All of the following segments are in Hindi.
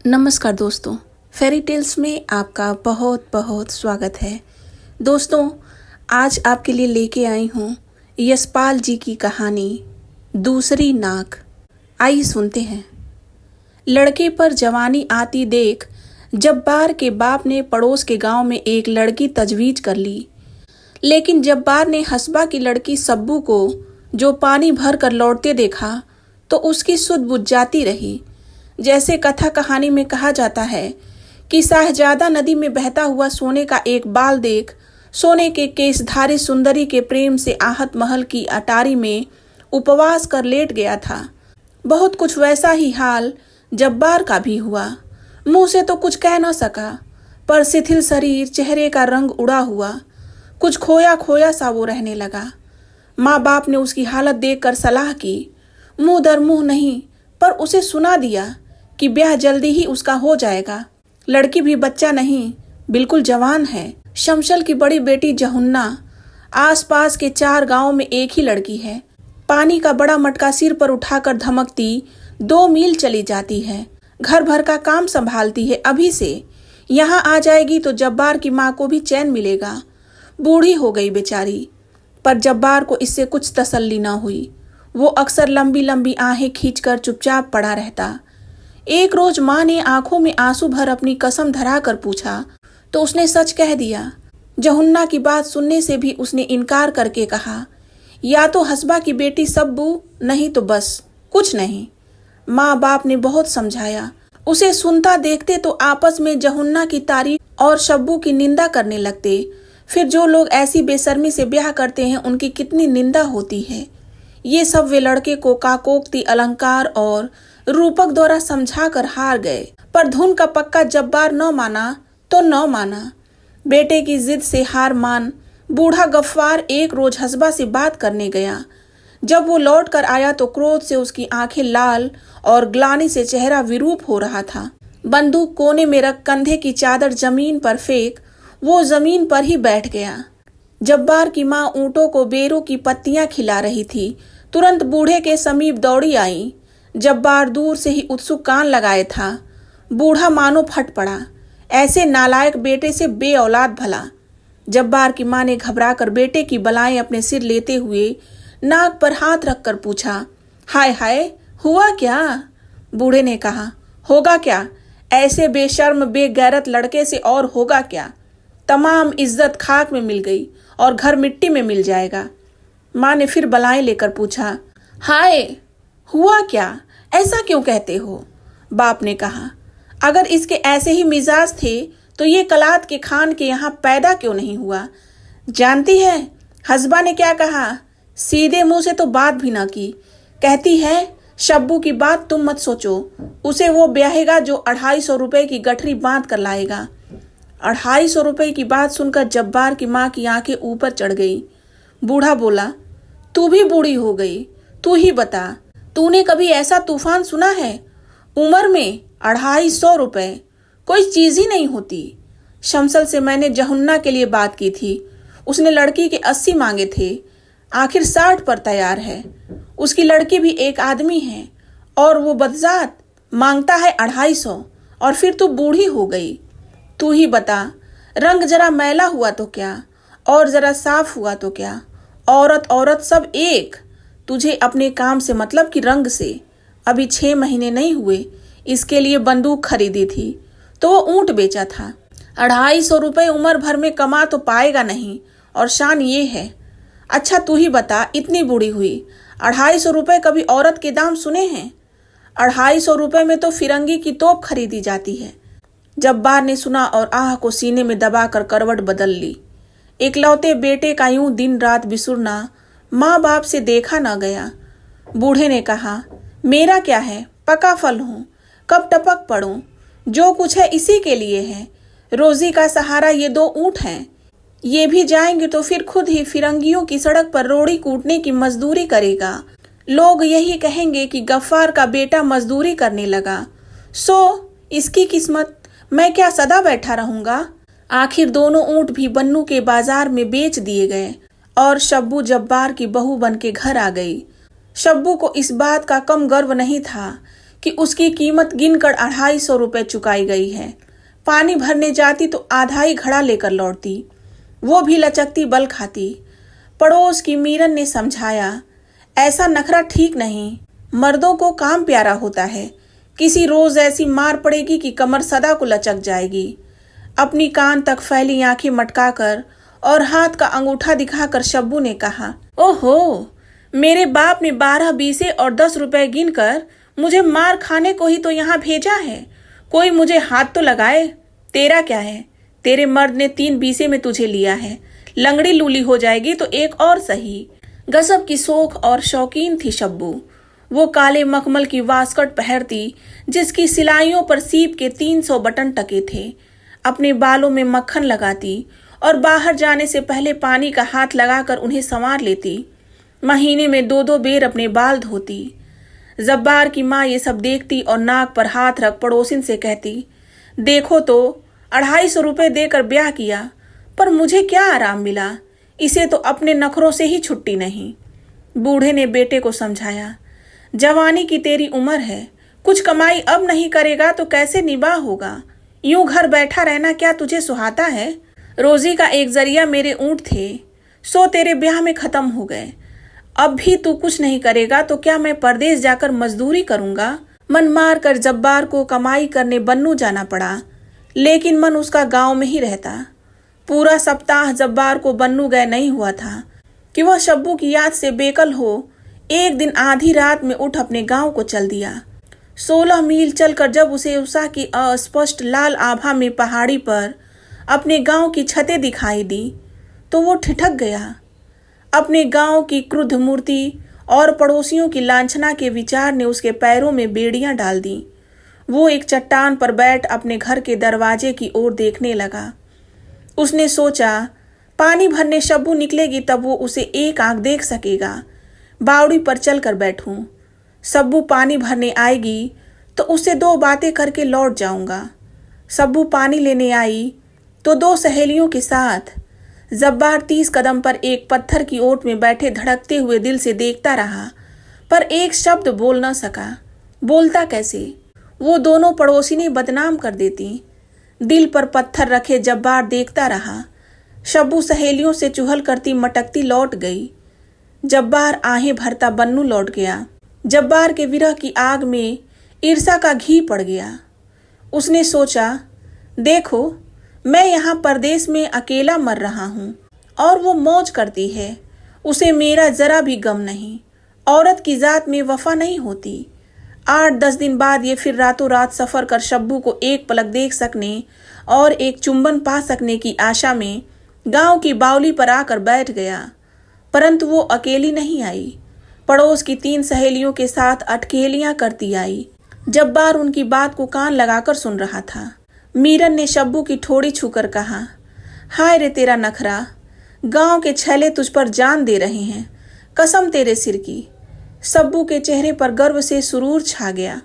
नमस्कार दोस्तों, फेरी टेल्स में आपका बहुत बहुत स्वागत है। दोस्तों, आज आपके लिए लेके आई हूँ यशपाल जी की कहानी दूसरी नाक। आइए सुनते हैं। लड़के पर जवानी आती देख जब्बार के बाप ने पड़ोस के गांव में एक लड़की तजवीज कर ली। लेकिन जब्बार ने हसबा की लड़की सब्बू को जो पानी भर कर लौटते देखा तो उसकी सुध बुझ जाती रही। जैसे कथा कहानी में कहा जाता है कि साहजादा नदी में बहता हुआ सोने का एक बाल देख सोने के केशधारी सुंदरी के प्रेम से आहत महल की अटारी में उपवास कर लेट गया था। बहुत कुछ वैसा ही हाल जब्बार का भी हुआ। मुंह से तो कुछ कह न सका, पर शिथिल शरीर, चेहरे का रंग उड़ा हुआ, कुछ खोया खोया सा वो रहने लगा। माँ बाप ने उसकी हालत देखकर सलाह की। मुंह दर मुंह नहीं, पर उसे सुना दिया कि ब्याह जल्दी ही उसका हो जाएगा। लड़की भी बच्चा नहीं, बिल्कुल जवान है। शमशल की बड़ी बेटी जहुन्ना, आसपास के 4 गांवों में एक ही लड़की है। पानी का बड़ा मटका सिर पर उठाकर धमकती 2 मील चली जाती है। घर भर का काम संभालती है। अभी से यहाँ आ जाएगी तो जब्बार की माँ को भी चैन मिलेगा। बूढ़ी हो गई बेचारी, पर जब्बार को इससे कुछ तसल्ली न हुई। वो अक्सर लंबी लंबी आहें खींचकर चुपचाप पड़ा रहता। एक रोज माँ ने आंखों में आंसू भर अपनी कसम धरा कर पूछा तो उसने सच कह दिया। जहुन्ना की बात सुनने से भी उसने इनकार करके कहा, या तो हसबा की बेटी सब्बू, नहीं तो बस कुछ नहीं। माँ बाप ने बहुत समझाया। उसे सुनता देखते तो आपस में जहुन्ना की तारीफ और सब्बू की निंदा करने लगते। फिर जो लोग ऐसी बेशर्मी से ब्याह करते हैं उनकी कितनी निंदा होती है। ये सब वे लड़के को काकोक्ति, अलंकार और रूपक द्वारा समझा कर हार गए। पर धुन का पक्का जब्बार न माना तो न माना। बेटे की जिद से हार मान बूढ़ा गफ्फार एक रोज हसबा से बात करने गया। जब वो लौट कर आया तो क्रोध से उसकी आंखें लाल और ग्लानि से चेहरा विरूप हो रहा था। बंदूक कोने में रख कंधे की चादर जमीन पर फेंक वो जमीन पर ही बैठ गया। जब्बार की माँ ऊँटों को बेरों की पत्तियां खिला रही थी। तुरंत बूढ़े के समीप दौड़ी आई। जब्बार दूर से ही उत्सुक कान लगाए था। बूढ़ा मानो फट पड़ा। ऐसे नालायक बेटे से बे औलाद भला। जब्बार की माँ ने घबराकर बेटे की बलाएं अपने सिर लेते हुए नाक पर हाथ रखकर पूछा, हाय हाय, हुआ क्या? बूढ़े ने कहा, होगा क्या, ऐसे बेशर्म बेगैरत लड़के से और होगा क्या। तमाम इज्जत खाक में मिल गई और घर मिट्टी में मिल जाएगा। माँ ने फिर बलाएं लेकर पूछा, हाय, हुआ क्या, ऐसा क्यों कहते हो? बाप ने कहा, अगर इसके ऐसे ही मिजाज थे तो ये कलात के खान के यहाँ पैदा क्यों नहीं हुआ? जानती है हसबा ने क्या कहा? सीधे मुंह से तो बात भी ना की। कहती है, शब्बू की बात तुम मत सोचो, उसे वो ब्याहेगा जो 250 रुपए की गठरी बांध कर लाएगा। 250 रुपए की बात सुनकर जब्बार की माँ की आंखें ऊपर चढ़ गई। बूढ़ा बोला, तू भी बूढ़ी हो गई, तू ही बता, तूने कभी ऐसा तूफान सुना है? उम्र में 250 रुपए कोई चीज ही नहीं होती। शमसल से मैंने जहुन्ना के लिए बात की थी। उसने लड़की के 80 मांगे थे, आखिर 60 पर तैयार है। उसकी लड़की भी एक आदमी है और वो बदजात, मांगता है 250, और फिर तू बूढ़ी हो गई। तू ही बता, रंग जरा मैला हुआ तो क्या और जरा साफ हुआ तो क्या, औरत औरत सब एक। तुझे अपने काम से मतलब कि रंग से। अभी 6 महीने नहीं हुए इसके लिए बंदूक खरीदी थी तो वो ऊंट बेचा था। 250 रुपए उम्र भर में कमा तो पाएगा नहीं, और शान ये है। अच्छा तू ही बता, इतनी बूढ़ी हुई 250 रुपए कभी औरत के दाम सुने हैं? 250 रुपए में तो फिरंगी की तोप खरीदी जाती है। जब्बार ने सुना और आह को सीने में दबाकर करवट बदल ली। इकलौते बेटे का यूं दिन रात बिसुरना माँ बाप से देखा न गया। बूढ़े ने कहा, मेरा क्या है, पका फल हूँ, कब टपक पड़ूं। जो कुछ है इसी के लिए है। रोजी का सहारा ये 2 ऊँट हैं। ये भी जाएंगे तो फिर खुद ही फिरंगियों की सड़क पर रोड़ी कूटने की मजदूरी करेगा। लोग यही कहेंगे कि गफ्फार का बेटा मजदूरी करने लगा। सो इसकी किस्मत, मैं क्या सदा बैठा रहूंगा? आखिर दोनों ऊँट भी बन्नू के बाजार में बेच दिए गए और शब्बू जब्बार की बहू बन के घर आ गई। शब्बू को इस बात का कम गर्व नहीं था कि उसकी कीमत गिनकर 250 रुपये चुकाई गई है। पानी भरने जाती तो आधा ही घड़ा लेकर लौटती, वो भी लचकती बल खाती। पड़ोस की मीरन ने समझाया, ऐसा नखरा ठीक नहीं, मर्दों को काम प्यारा होता है। किसी रोज ऐसी मार पड़ेगी कि कमर सदा को लचक जाएगी। अपनी कान तक फैली आंखें मटकाकर और हाथ का अंगूठा दिखाकर शब्बू ने कहा, ओहो, मेरे बाप ने 12 बीसे और 10 रुपए गिनकर मुझे मार खाने को ही तो यहाँ भेजा है। कोई मुझे हाथ तो लगाए। तेरा क्या है? तेरे मर्द ने 3 बीसे में तुझे लिया है। लंगड़ी लूली हो जाएगी तो एक और सही। गजब की शौक और शौकीन थी शब्बू। वो काले मखमल की वास्कट पहनती जिसकी सिलाइयों पर सीप के 300 बटन टके थे। अपने बालों में मक्खन लगाती और बाहर जाने से पहले पानी का हाथ लगाकर उन्हें संवार लेती। महीने में 2-2 बेर अपने बाल धोती। जब्बार की माँ ये सब देखती और नाक पर हाथ रख पड़ोसिन से कहती, देखो तो 250 रुपये देकर ब्याह किया, पर मुझे क्या आराम मिला। इसे तो अपने नखरों से ही छुट्टी नहीं। बूढ़े ने बेटे को समझाया, जवानी की तेरी उम्र है, कुछ कमाई अब नहीं करेगा तो कैसे निबाह होगा। यूं घर बैठा रहना क्या तुझे सुहाता है। रोजी का एक जरिया मेरे ऊंट थे, सो तेरे ब्याह में खत्म हो गए। अब भी तू कुछ नहीं करेगा तो क्या मैं परदेश जाकर मजदूरी करूंगा। मन मार कर जब्बार को कमाई करने बन्नू जाना पड़ा, लेकिन मन उसका गांव में ही रहता। पूरा सप्ताह जब्बार को बन्नू गए नहीं हुआ था कि वह शब्बू की याद से बेकल हो एक दिन आधी रात में उठ अपने गांव को चल दिया। 16 मील चलकर जब उसे उषा की अस्पष्ट लाल आभा में पहाड़ी पर अपने गांव की छतें दिखाई दी तो वो ठिठक गया। अपने गांव की क्रुद्ध मूर्ति और पड़ोसियों की लांछना के विचार ने उसके पैरों में बेड़ियां डाल दी। वो एक चट्टान पर बैठ अपने घर के दरवाजे की ओर देखने लगा। उसने सोचा, पानी भरने शब्बू निकलेगी तब वो उसे एक आंख देख सकेगा। बावड़ी पर चलकर बैठूं। शब्बू पानी भरने आएगी तो उससे 2 बातें करके लौट जाऊंगा। शब्बू पानी लेने आई तो 2 सहेलियों के साथ। जब्बार 30 कदम पर एक पत्थर की ओट में बैठे धड़कते हुए दिल से देखता रहा, पर एक शब्द बोल न सका। बोलता कैसे? वो दोनों पड़ोसिनी बदनाम कर देती। दिल पर पत्थर रखे जब्बार देखता रहा। शब्बू सहेलियों से चुहल करती मटकती लौट गई। जब्बार आहें भरता बन्नू लौट गया। जब्बार के विरह की आग में ईर्षा का घी पड़ गया। उसने सोचा, देखो मैं यहाँ परदेश में अकेला मर रहा हूँ और वो मौज करती है, उसे मेरा जरा भी गम नहीं। औरत की जात में वफा नहीं होती। 8-10 दिन बाद ये फिर रातों रात सफर कर शब्बू को एक पलक देख सकने और एक चुंबन पा सकने की आशा में गांव की बावली पर आकर बैठ गया। परंतु वो अकेली नहीं आई, पड़ोस की 3 सहेलियों के साथ अटखेलियां करती आई। जब्बार उनकी बात को कान लगाकर सुन रहा था। मीरन ने शब्बू की ठोड़ी छूकर कहा, हाय रे तेरा नखरा, गांव के छैले तुझ पर जान दे रहे हैं, कसम तेरे सिर की। शब्बू के चेहरे पर गर्व से सुरूर छा गया।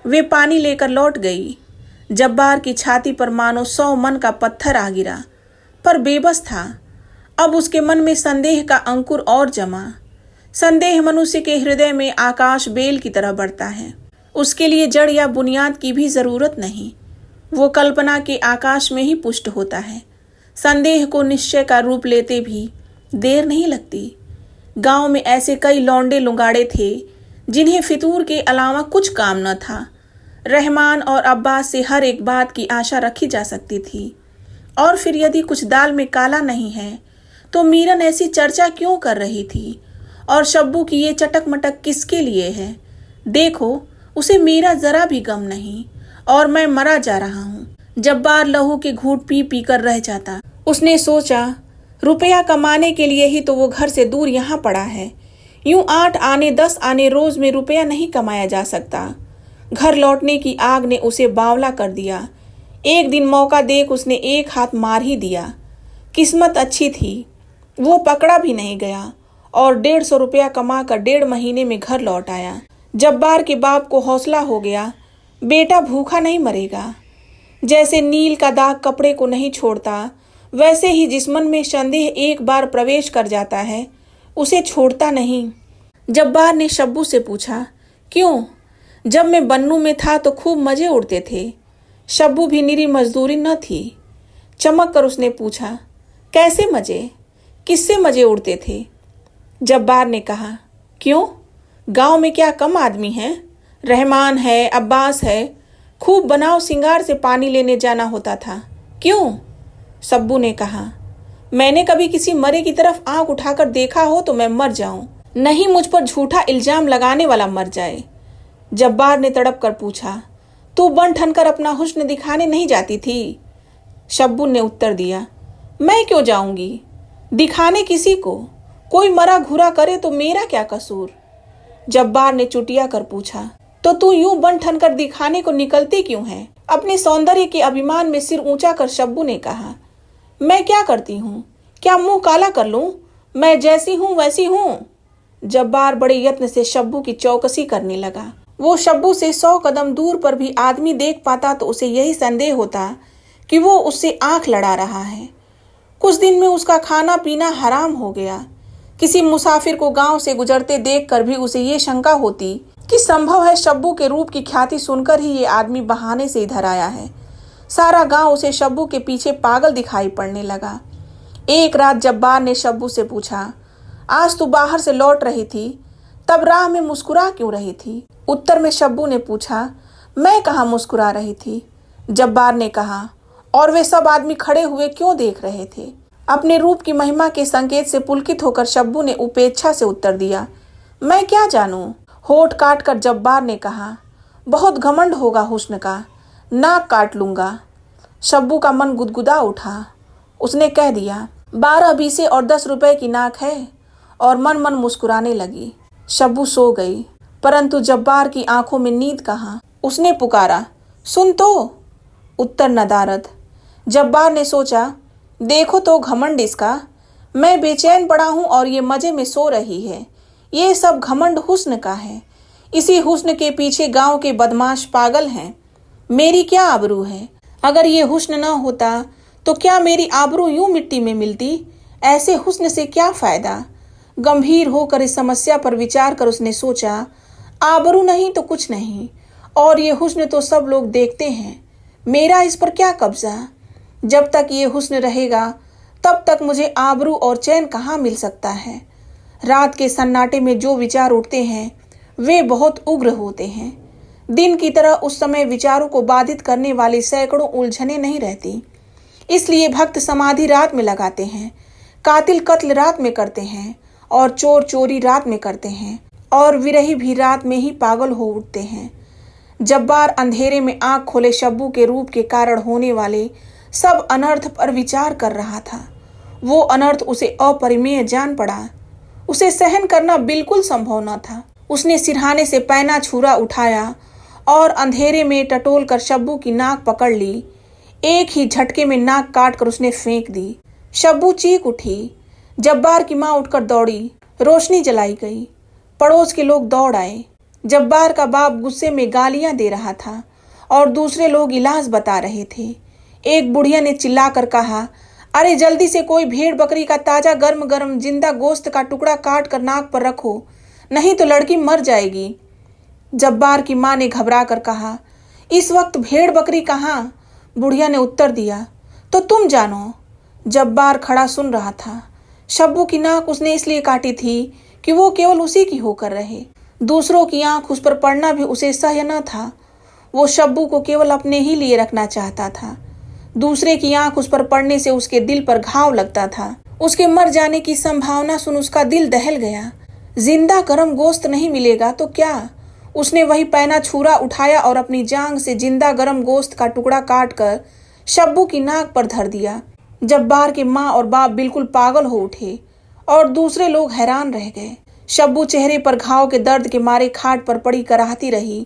वे पानी लेकर लौट गई। जब्बार की छाती पर मानो 100 मन का पत्थर आ गिरा, पर बेबस था। अब उसके मन में संदेह का अंकुर और जमा। संदेह मनुष्य के हृदय में आकाश बेल की तरह बढ़ता है। उसके लिए जड़ या बुनियाद की भी जरूरत नहीं, वो कल्पना के आकाश में ही पुष्ट होता है। संदेह को निश्चय का रूप लेते भी देर नहीं लगती। गांव में ऐसे कई लौंडे लुगाड़े थे जिन्हें फितूर के अलावा कुछ काम न था। रहमान और अब्बास से हर एक बात की आशा रखी जा सकती थी। और फिर यदि कुछ दाल में काला नहीं है तो मीरन ऐसी चर्चा क्यों कर रही थी? और शब्बू की ये चटक मटक किसके लिए है? देखो, उसे मेरा जरा भी गम नहीं और मैं मरा जा रहा हूँ। जब्बार लहू के घूंट पी पी कर रह जाता। उसने सोचा, रुपया कमाने के लिए ही तो वो घर से दूर यहाँ पड़ा है। यूं 8 आने 10 आने रोज में रुपया नहीं कमाया जा सकता। घर लौटने की आग ने उसे बावला कर दिया। एक दिन मौका देख उसने एक हाथ मार ही दिया। किस्मत अच्छी थी, वो पकड़ा भी नहीं गया और 150 रुपया कमा कर 1.5 महीने में घर लौट आया। जब्बार के बाप को हौसला हो गया, बेटा भूखा नहीं मरेगा। जैसे नील का दाग कपड़े को नहीं छोड़ता, वैसे ही जिस मन में संदेह एक बार प्रवेश कर जाता है उसे छोड़ता नहीं। जब्बार ने शब्बू से पूछा, क्यों? जब मैं बन्नू में था तो खूब मजे उड़ते थे। शब्बू भी निरी मजदूरी न थी। चमक कर उसने पूछा, कैसे मजे? किससे मजे उड़ते थे? जब्बार ने कहा, क्यों, गांव में क्या कम आदमी हैं? रहमान है, अब्बास है, खूब बनाव सिंगार से पानी लेने जाना होता था। क्यों? शब्बू ने कहा, मैंने कभी किसी मरे की तरफ आंख उठाकर देखा हो तो मैं मर जाऊं, नहीं मुझ पर झूठा इल्जाम लगाने वाला मर जाए। जब्बार ने तड़प कर पूछा, तू बन ठन कर अपना हुस्न दिखाने नहीं जाती थी? शब्बू ने उत्तर दिया, मैं क्यों जाऊंगी दिखाने किसी को? कोई मरा घुरा करे तो मेरा क्या कसूर? जब्बार ने चुटिया कर पूछा, तो तू यूं बन ठन कर दिखाने को निकलती क्यों है? अपने सौंदर्य के अभिमान में सिर ऊंचा कर शब्बू ने कहा, मैं क्या करती हूँ? क्या मुंह काला कर लूं? मैं जैसी हूं वैसी हूं। जब्बार बड़े यत्न से शब्बू की चौकसी करने लगा। वो शब्बू से 100 कदम दूर पर भी आदमी देख पाता तो उसे यही संदेह होता कि वो उससे आंख लड़ा रहा है। कुछ दिन में उसका खाना पीना हराम हो गया। किसी मुसाफिर को गांव से गुजरते देखकर भी उसे ये शंका होती कि संभव है शब्बू के रूप की ख्याति सुनकर ही ये आदमी बहाने से इधर आया है। सारा गांव उसे शब्बू के पीछे पागल दिखाई पड़ने लगा। एक रात जब्बार ने शब्बू से पूछा, आज तू बाहर से लौट रही थी, तब राह में मुस्कुरा क्यों रही थी? उत्तर में शब्बू ने पूछा, मैं कहाँ मुस्कुरा रही थी? जब्बार ने कहा, और वे सब आदमी खड़े हुए क्यों देख रहे थे? अपने रूप की महिमा के संकेत से पुलकित होकर शब्बू ने उपेक्षा से उत्तर दिया, मैं क्या जानूं? होठ काट कर जब्बार ने कहा, बहुत घमंड होगा हुस्न का, नाक काट लूंगा। शब्बू का मन गुदगुदा उठा। उसने कह दिया, 12 बीसे और 10 रुपए की नाक है, और मन मन मुस्कुराने लगी। शब्बू सो गई, परंतु जब्बार की आंखों में नींद कहाँ। उसने पुकारा, सुन तो। उत्तर नदारद। जब्बार ने सोचा, देखो तो घमंड इसका, मैं बेचैन पड़ा हूं और ये मजे में सो रही है। ये सब घमंड हुस्न का है। इसी हुस्न के पीछे गांव के बदमाश पागल हैं। मेरी क्या आबरू है? अगर ये हुस्न न होता तो क्या मेरी आबरू यूं मिट्टी में मिलती? ऐसे हुस्न से क्या फायदा? गंभीर होकर इस समस्या पर विचार कर उसने सोचा, आबरू नहीं तो कुछ नहीं, और ये हुस्न तो सब लोग देखते हैं, मेरा इस पर क्या कब्जा? जब तक ये हुस्न रहेगा तब तक मुझे आबरू और चैन कहाँ मिल सकता है? रात के सन्नाटे में जो विचार उठते हैं वे बहुत उग्र होते हैं। दिन की तरह उस समय विचारों को बाधित करने वाली सैकड़ों उलझने नहीं रहती। इसलिए भक्त समाधि रात में लगाते हैं, कातिल कत्ल रात में करते हैं, और चोर चोरी रात में करते हैं, और विरही भी रात में ही पागल हो उठते हैं। जब्बार अंधेरे में आंख खोले शब्बू के रूप के कारण होने वाले सब अनर्थ पर विचार कर रहा था। वो अनर्थ उसे अपरिमेय जान पड़ा। उसे सहन करना बिल्कुल संभव न था। उसने सिरहाने से पैना छुरा उठाया और अंधेरे में टटोल कर शब्बू की नाक पकड़ ली। एक ही झटके में नाक काट कर उसने फेंक दी। शब्बू चीख उठी। जब्बार की माँ उठकर दौड़ी। रोशनी जलाई गई। पड़ोस के लोग दौड़ आए। जब्बार का बाप गुस्से में गालियां दे रहा था और दूसरे लोग इलाज बता रहे थे। एक बुढ़िया ने चिल्लाकर कहा, अरे जल्दी से कोई भेड़ बकरी का ताजा गर्म गर्म जिंदा गोश्त का टुकड़ा काट कर नाक पर रखो, नहीं तो लड़की मर जाएगी। जब्बार की माँ ने घबरा कर कहा, इस वक्त भेड़ बकरी कहाँ? बुढ़िया ने उत्तर दिया, तो तुम जानो। जब्बार खड़ा सुन रहा था। शब्बू की नाक उसने इसलिए काटी थी कि वो केवल उसी की होकर रहे। दूसरों की आंख उस पर पड़ना भी उसे सह्य न था। वो शब्बू को केवल अपने ही लिए रखना चाहता था। दूसरे की आंख उस पर पड़ने से उसके दिल पर घाव लगता था। उसके मर जाने की संभावना सुन उसका दिल दहल गया। जिंदा गरम गोश्त नहीं मिलेगा तो क्या? उसने वही पैना छुरा उठाया और अपनी जांग से जिंदा गरम गोश्त का टुकड़ा काट कर शब्बू की नाक पर धर दिया। जब्बार के माँ और बाप बिल्कुल पागल हो उठे और दूसरे लोग हैरान रह गए। शब्बू चेहरे पर घाव के दर्द के मारे खाट पर पड़ी कराहती रही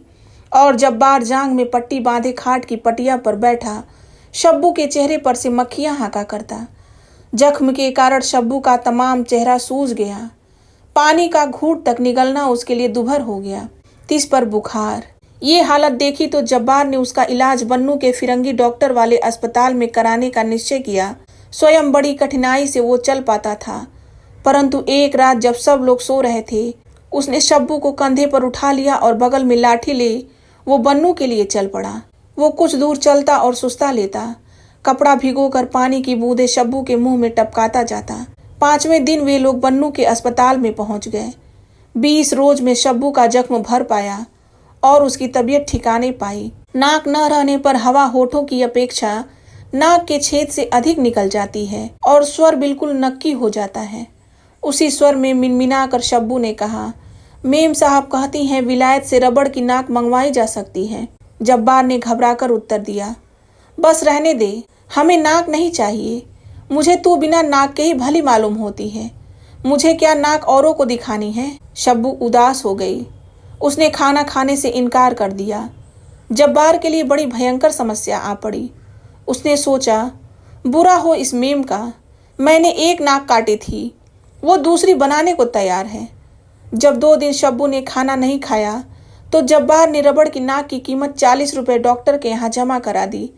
और जब्बार जांग में पट्टी बांधे खाट की पटिया पर बैठा शब्बू के चेहरे पर से मक्खियां हाका करता। जख्म के कारण शब्बू का तमाम चेहरा सूज गया। पानी का घूंट तक निगलना उसके लिए दुभर हो गया। तिस पर बुखार। ये हालत देखी तो जब्बार ने उसका इलाज बन्नू के फिरंगी डॉक्टर वाले अस्पताल में कराने का निश्चय किया। स्वयं बड़ी कठिनाई से वो चल पाता था, परंतु एक रात जब सब लोग सो रहे थे उसने शब्बू को कंधे पर उठा लिया और बगल में लाठी ले वो बन्नू के लिए चल पड़ा। वो कुछ दूर चलता और सुस्ता लेता। कपड़ा भिगोकर पानी की बूंदें शब्बू के मुंह में टपकाता जाता। 5वें दिन वे लोग बन्नू के अस्पताल में पहुंच गए। 20 रोज में शब्बू का जख्म भर पाया और उसकी तबीयत ठिकाने पाई। नाक न रहने पर हवा होठों की अपेक्षा नाक के छेद से अधिक निकल जाती है और स्वर बिल्कुल नक्की हो जाता है। उसी स्वर में मिनमिना कर शब्बू ने कहा, मेम साहब कहती हैं विलायत से रबड़ की नाक मंगवाई जा सकती है। जब्बार ने घबराकर उत्तर दिया, बस रहने दे, हमें नाक नहीं चाहिए। मुझे तू बिना नाक के ही भली मालूम होती है। मुझे क्या नाक औरों को दिखानी है। शब्बू उदास हो गई। उसने खाना खाने से इनकार कर दिया। जब्बार के लिए बड़ी भयंकर समस्या आ पड़ी। उसने सोचा, बुरा हो इस मेम का, मैंने एक नाक काटी थी, वो दूसरी बनाने को तैयार है। जब 2 दिन शब्बू ने खाना नहीं खाया तो जब्बार ने रबड़ की नाक की कीमत 40 रुपए डॉक्टर के यहाँ जमा करा दी,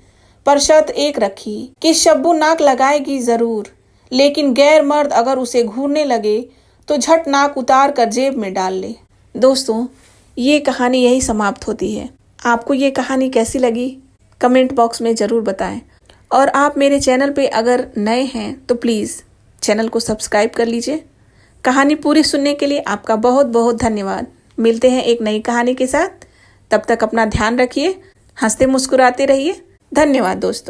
पर शर्त एक रखी कि शब्बू नाक लगाएगी जरूर, लेकिन गैर मर्द अगर उसे घूरने लगे तो झट नाक उतार कर जेब में डाल ले। दोस्तों, ये कहानी यही समाप्त होती है। आपको ये कहानी कैसी लगी कमेंट बॉक्स में ज़रूर बताएं। और आप मेरे चैनल पे अगर नए हैं तो प्लीज़ चैनल को सब्सक्राइब कर लीजिए। कहानी पूरी सुनने के लिए आपका बहुत बहुत धन्यवाद। मिलते हैं एक नई कहानी के साथ। तब तक अपना ध्यान रखिए, हंसते मुस्कुराते रहिए। धन्यवाद दोस्तों।